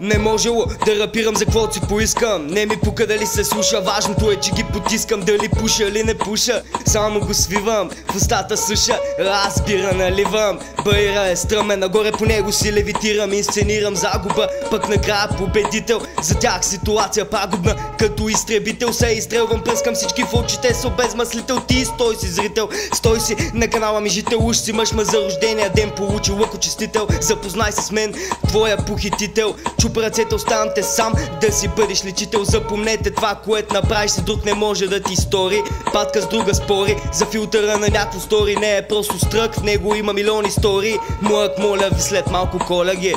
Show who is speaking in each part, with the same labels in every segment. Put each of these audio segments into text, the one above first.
Speaker 1: Не можело да рапирам за каквото си поискам. Не ми пука дали се слуша, важното е, че ги потискам. Дали пуша или не пуша, само го свивам. В устата суша, аз бира наливам. Байра е стръмен, нагоре по него си левитирам. Инсценирам загуба, пък накрая победител. За тях ситуация пагубна, като изтребител. Се изстрелвам, пръскам всички в очите, со безмъслител. Ти стой си зрител, стой си на канала ми жител. Уж си мъж, ма за рождения ден получи лъкочестител. Запознай се с мен, твоя похитител. Чупа ръцете, оставам те сам, да си бъдеш лечител. Запомнете това, което направиш си друг не може да ти стори. Патка с друга спори, за филтъра на някакво стори. Не е просто стрък, в него има милиони истории. Млък, моля ви, след малко колеги.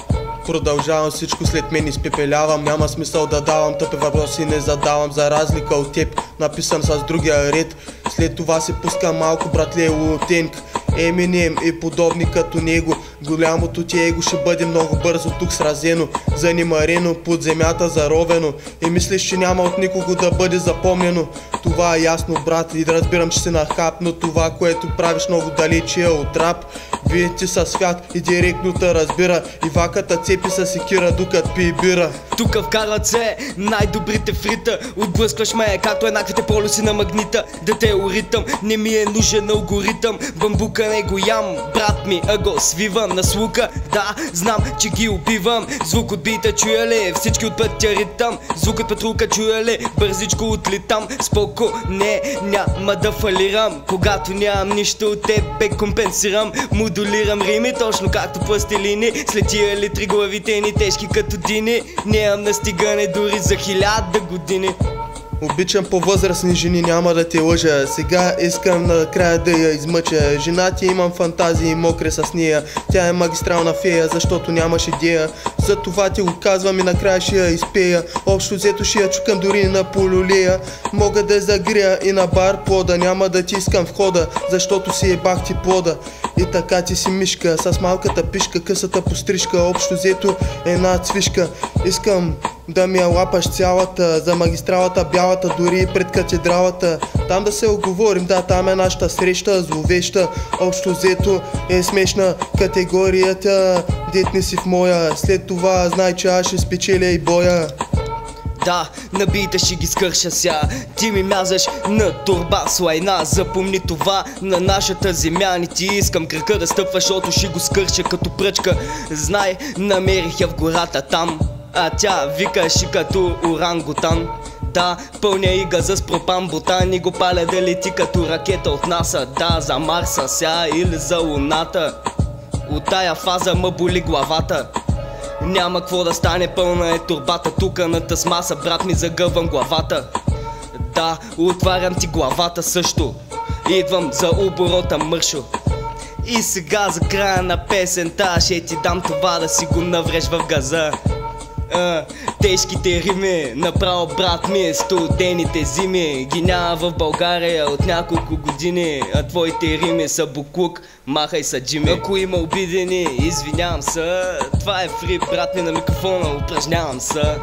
Speaker 2: Продължавам всичко, след мен изпепелявам. Няма смисъл да давам тъпи въпроси, не задавам. За разлика от теб, написан с другия ред. След това се пускам малко, братле, Лутенг, Еминем и подобни като него. Голямото ти его ще бъде много бързо тук сразено, занимарено, под земята заровено. И мислиш, че няма от никого да бъде запомнено. Това е ясно, брат, и да разбирам, че си нахап. Но това, което правиш, много далече е от рап. Вие ти са свят и директно те разбира. И ваката цепи са секира, докато пи бира.
Speaker 1: Тука вкарват се най-добрите фрита. Отблъскваш ме, както еднаквите полюси на магнита. Детеоритъм, не ми е нужен алгоритъм. Бамбука не го ям, брат ми, а го свивам на слука. Да, знам, че ги убивам. Звук от бита чуя ли, всички от пътя ритъм. Звук от петрука чуя ли, бързичко отлитам. Споко, не, няма да фалирам. Когато нямам нищо от тебе, компенсирам. Модулирам рими, точно както пластилини. След тия литри главите ни тежки като дини. Нямам настигане дори за 1000 години.
Speaker 2: Обичам по-възрастни жени, няма да те лъжа. Сега искам накрая да я измъча. Жена ти имам фантазии мокре с нея. Тя е магистрална фея, защото нямаш идея. За това ти го казвам и накрая ще я изпея. Общо взето ще я чукам дори на полюлея. Мога да загрия и на бар плода. Няма да ти искам входа, защото си ебах ти плода. И така ти си мишка, с малката пишка, късата пострижка. Общо взето една цвишка. Искам да ми я лапаш цялата, за магистралата бялата, дори пред катедралата. Там да се оговорим, да, там е нашата среща, зловеща. Общо взето е смешна категорията, дет не си в моя. След това знай, че аз ще спечеля и боя.
Speaker 1: Да, набиите ще ги скърша ся. Ти ми мязаш на турба с лайна. Запомни това на нашата земя. Не ти искам кръка да стъпваш, защото ще го скърша като пръчка. Знай, намерих я в гората там, а тя викаше като орангутан. Да, пълня и газа с пропан бутан и го паля да лети като ракета от НАСА. Да, за Марса ся или за Луната. От тая фаза ма боли главата. Няма какво да стане, пълна е турбата. Тука на тъсмаса, брат ми, загъвам главата. Да, отварям ти главата също. Идвам за оборота мършо. И сега за края на песента ще ти дам това да си го навреш в газа. Тежките рими, направо брат ми, студените зими ги няма в България от няколко години. А твоите рими са буклук, махай са джими. Ако има обидени, извинявам се. Това е фри, брат ми, на микрофона, упражнявам се.